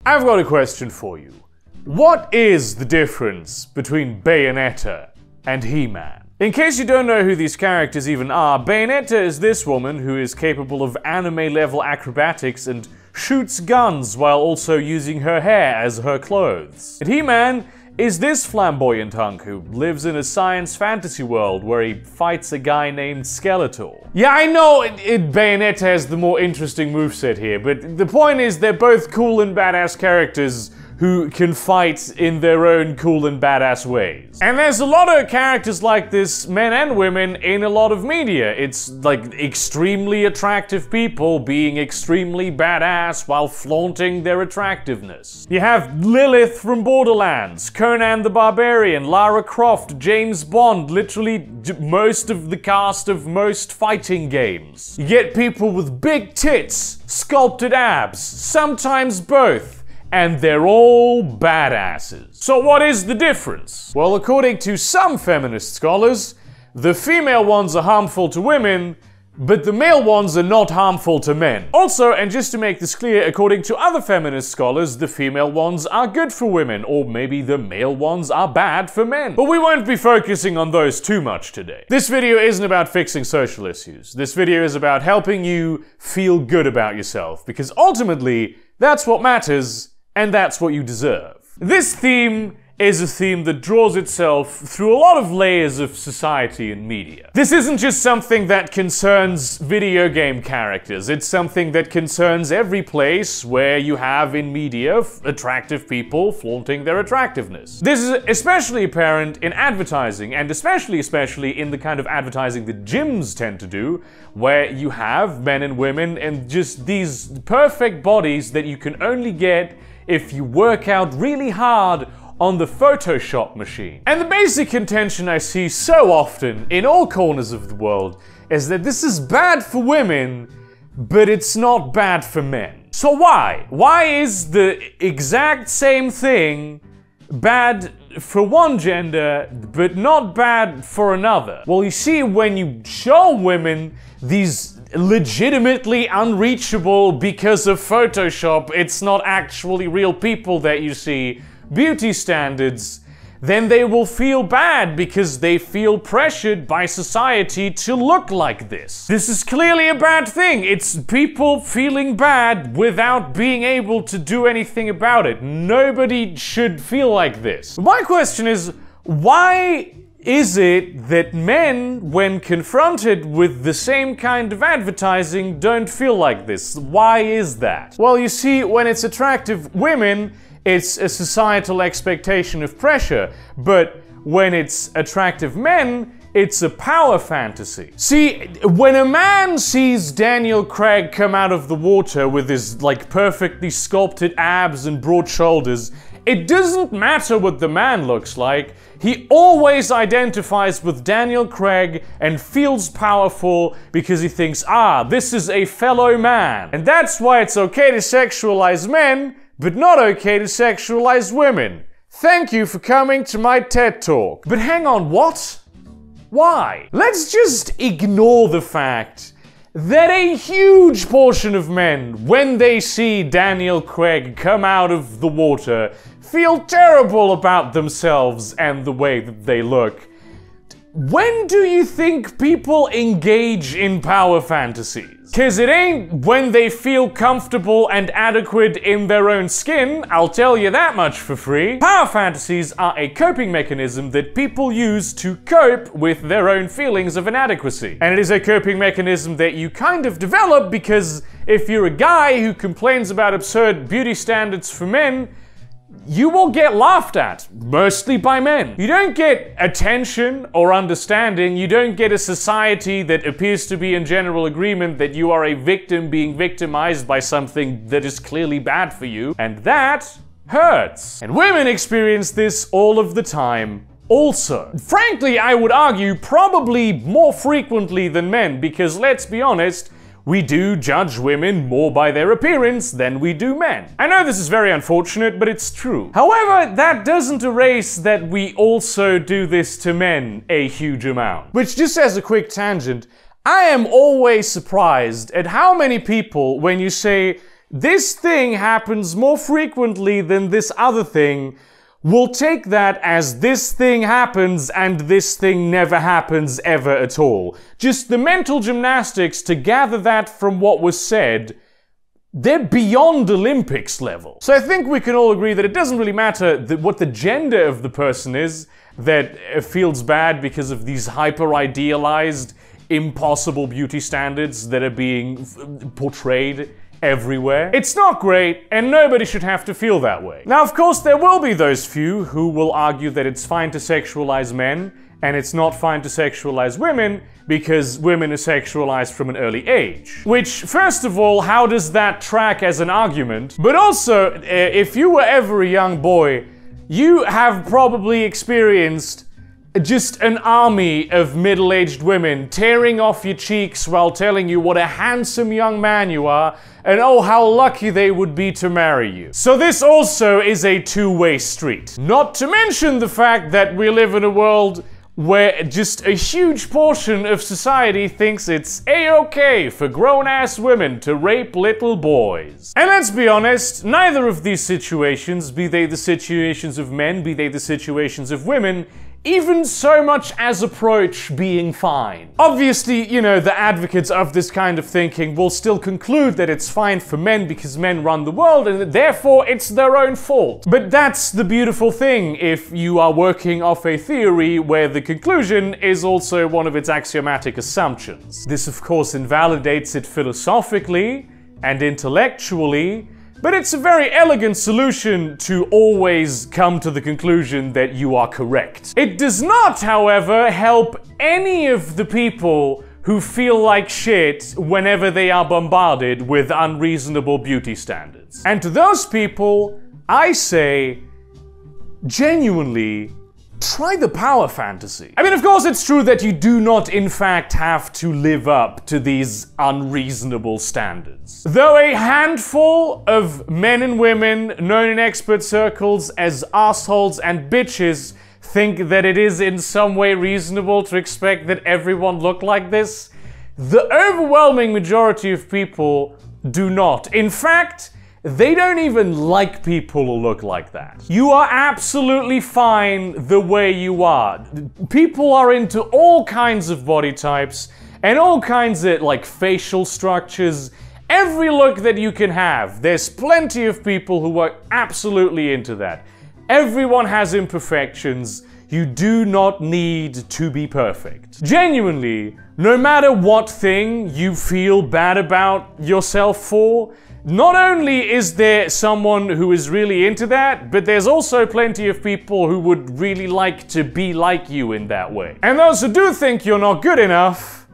I've got a question for you. What is the difference between Bayonetta and He-Man? In case you don't know who these characters even are, Bayonetta is this woman who is capable of anime-level acrobatics and shoots guns while also using her hair as her clothes. And He-Man is this flamboyant hunk who lives in a science fantasy world where he fights a guy named Skeletor. Yeah, I know Bayonetta has the more interesting moveset here, but the point is they're both cool and badass characters who can fight in their own cool and badass ways. And there's a lot of characters like this, men and women, in a lot of media. It's like extremely attractive people being extremely badass while flaunting their attractiveness. You have Lilith from Borderlands, Conan the Barbarian, Lara Croft, James Bond, literally most of the cast of most fighting games. You get people with big tits, sculpted abs, sometimes both, and they're all badasses. So what is the difference? Well, according to some feminist scholars, the female ones are harmful to women, but the male ones are not harmful to men. Also, and just to make this clear, according to other feminist scholars, the female ones are good for women, or maybe the male ones are bad for men. But we won't be focusing on those too much today. This video isn't about fixing social issues. This video is about helping you feel good about yourself, because ultimately, that's what matters, and that's what you deserve. This theme is a theme that draws itself through a lot of layers of society and media. This isn't just something that concerns video game characters, it's something that concerns every place where you have in media attractive people flaunting their attractiveness. This is especially apparent in advertising, and especially in the kind of advertising that gyms tend to do, where you have men and women and just these perfect bodies that you can only get if you work out really hard on the Photoshop machine. And the basic contention I see so often in all corners of the world is that this is bad for women, but it's not bad for men. So why? Why is the exact same thing bad for one gender, but not bad for another? Well, you see, when you show women these legitimately unreachable because of Photoshop, it's not actually real people that you see, beauty standards, then they will feel bad because they feel pressured by society to look like this. This is clearly a bad thing. It's people feeling bad without being able to do anything about it. Nobody should feel like this. My question is, why is it that men, when confronted with the same kind of advertising, don't feel like this? Why is that? Well, you see, when it's attractive women, it's a societal expectation of pressure, but when it's attractive men, it's a power fantasy. See, when a man sees Daniel Craig come out of the water with his, like, perfectly sculpted abs and broad shoulders, it doesn't matter what the man looks like. He always identifies with Daniel Craig and feels powerful because he thinks, this is a fellow man. And that's why it's okay to sexualize men, but not okay to sexualize women. Thank you for coming to my TED Talk. But hang on, what? Why? Let's just ignore the fact that a huge portion of men, when they see Daniel Craig come out of the water, feel terrible about themselves and the way that they look. When do you think people engage in power fantasies? 'Cause it ain't when they feel comfortable and adequate in their own skin, I'll tell you that much for free. Power fantasies are a coping mechanism that people use to cope with their own feelings of inadequacy. And it is a coping mechanism that you kind of develop because if you're a guy who complains about absurd beauty standards for men, you will get laughed at, mostly by men. You don't get attention or understanding, you don't get a society that appears to be in general agreement that you are a victim being victimized by something that is clearly bad for you, and that hurts. And women experience this all of the time also. Frankly, I would argue probably more frequently than men, because let's be honest, we do judge women more by their appearance than we do men. I know this is very unfortunate, but it's true. However, that doesn't erase that we also do this to men a huge amount. Which, just as a quick tangent, I am always surprised at how many people, when you say this thing happens more frequently than this other thing, we'll take that as this thing happens and this thing never happens ever at all. Just the mental gymnastics to gather that from what was said, they're beyond Olympics level. So I think we can all agree that it doesn't really matter what the gender of the person is that feels bad because of these hyper-idealized, impossible beauty standards that are being portrayed everywhere. It's not great, and nobody should have to feel that way. Now, of course, there will be those few who will argue that it's fine to sexualize men, and it's not fine to sexualize women, because women are sexualized from an early age. Which, first of all, how does that track as an argument? But also, if you were ever a young boy, you have probably experienced just an army of middle-aged women tearing off your cheeks while telling you what a handsome young man you are, and oh, how lucky they would be to marry you. So this also is a two-way street. Not to mention the fact that we live in a world where just a huge portion of society thinks it's a-okay for grown-ass women to rape little boys. And let's be honest, neither of these situations, be they the situations of men, be they the situations of women, even so much as approach being fine. Obviously, you know, the advocates of this kind of thinking will still conclude that it's fine for men because men run the world and that therefore it's their own fault. But that's the beautiful thing if you are working off a theory where the conclusion is also one of its axiomatic assumptions. This, of course, invalidates it philosophically and intellectually, but it's a very elegant solution to always come to the conclusion that you are correct. It does not, however, help any of the people who feel like shit whenever they are bombarded with unreasonable beauty standards. And to those people, I say, genuinely, try the power fantasy. I mean, of course, it's true that you do not, in fact, have to live up to these unreasonable standards. Though a handful of men and women known in expert circles as assholes and bitches think that it is in some way reasonable to expect that everyone look like this, the overwhelming majority of people do not. In fact, they don't even like people who look like that. You are absolutely fine the way you are. People are into all kinds of body types and all kinds of like facial structures. Every look that you can have. There's plenty of people who are absolutely into that. Everyone has imperfections. You do not need to be perfect. Genuinely, no matter what thing you feel bad about yourself for, not only is there someone who is really into that, but there's also plenty of people who would really like to be like you in that way. And those who do think you're not good enough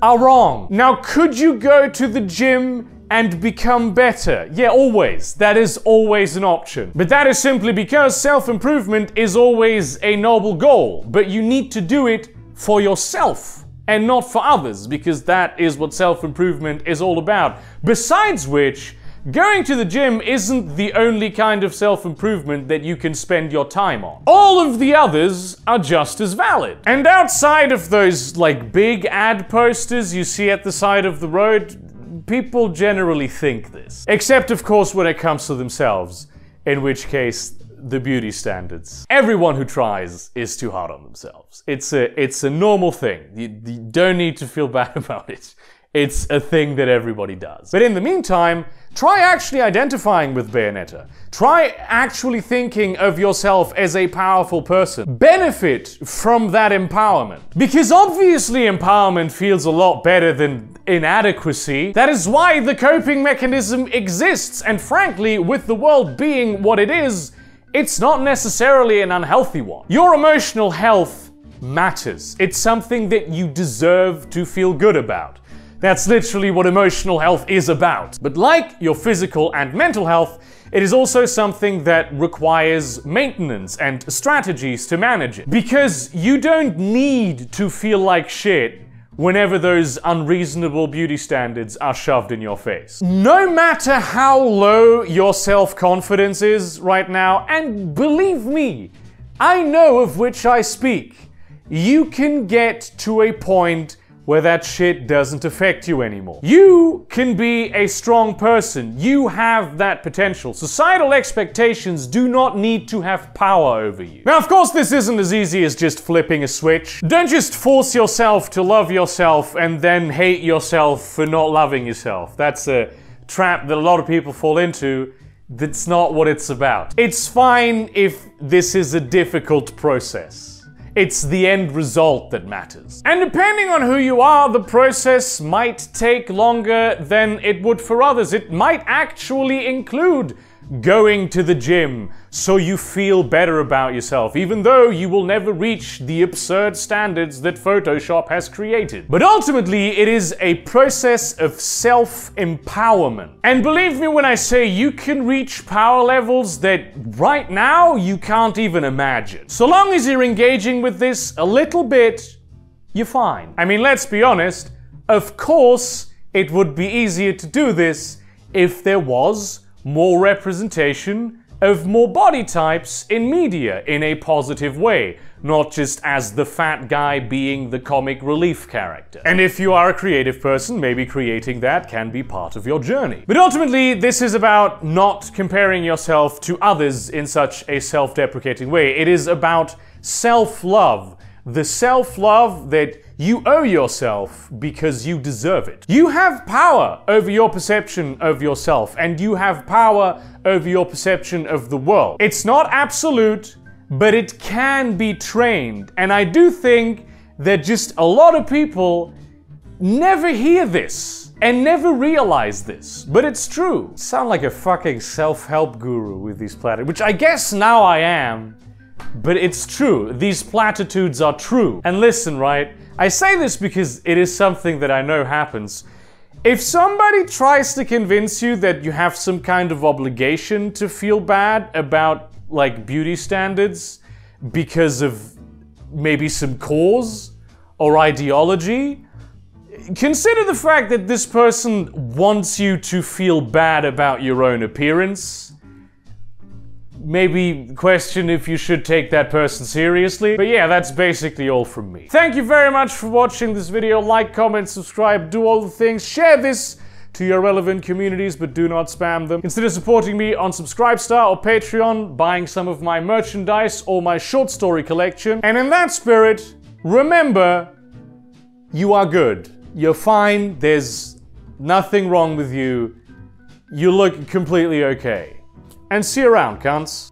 are wrong. Now, could you go to the gym and become better? Yeah, always. That is always an option. But that is simply because self-improvement is always a noble goal, but you need to do it for yourself and not for others, because that is what self-improvement is all about. Besides which, going to the gym isn't the only kind of self-improvement that you can spend your time on. All of the others are just as valid. And outside of those, like, big ad posters you see at the side of the road, people generally think this. Except, of course, when it comes to themselves, in which case, the beauty standards. Everyone who tries is too hard on themselves. It's a normal thing. You don't need to feel bad about it. It's a thing that everybody does. But in the meantime, try actually identifying with Bayonetta. Try actually thinking of yourself as a powerful person. Benefit from that empowerment. Because obviously empowerment feels a lot better than inadequacy. That is why the coping mechanism exists. And frankly, with the world being what it is, it's not necessarily an unhealthy one. Your emotional health matters. It's something that you deserve to feel good about. That's literally what emotional health is about. But like your physical and mental health, it is also something that requires maintenance and strategies to manage it. Because you don't need to feel like shit whenever those unreasonable beauty standards are shoved in your face. No matter how low your self-confidence is right now, and believe me, I know of which I speak, you can get to a point where that shit doesn't affect you anymore. You can be a strong person. You have that potential. Societal expectations do not need to have power over you. Now, of course, this isn't as easy as just flipping a switch. Don't just force yourself to love yourself and then hate yourself for not loving yourself. That's a trap that a lot of people fall into. That's not what it's about. It's fine if this is a difficult process. It's the end result that matters. And depending on who you are, the process might take longer than it would for others. It might actually include going to the gym so you feel better about yourself, even though you will never reach the absurd standards that Photoshop has created. But ultimately, it is a process of self-empowerment. And believe me when I say you can reach power levels that right now you can't even imagine. So long as you're engaging with this a little bit, you're fine. I mean, let's be honest, of course it would be easier to do this if there was more representation of more body types in media in a positive way, not just as the fat guy being the comic relief character. And if you are a creative person, maybe creating that can be part of your journey. But ultimately, this is about not comparing yourself to others in such a self-deprecating way. It is about self-love. The self-love that you owe yourself because you deserve it. You have power over your perception of yourself, and you have power over your perception of the world. It's not absolute, but it can be trained. And I do think that just a lot of people never hear this and never realize this, but it's true. I sound like a fucking self-help guru with these platitudes, which I guess now I am. But it's true. These platitudes are true. And listen, right? I say this because it is something that I know happens. If somebody tries to convince you that you have some kind of obligation to feel bad about, like, beauty standards because of maybe some cause or ideology, consider the fact that this person wants you to feel bad about your own appearance. Maybe question if you should take that person seriously. But yeah, that's basically all from me. Thank you very much for watching this video. Like, comment, subscribe, do all the things. Share this to your relevant communities, but do not spam them. Consider supporting me on Subscribestar or Patreon, buying some of my merchandise or my short story collection. And in that spirit, remember, you are good. You're fine. There's nothing wrong with you. You look completely okay. And see you around, cunts.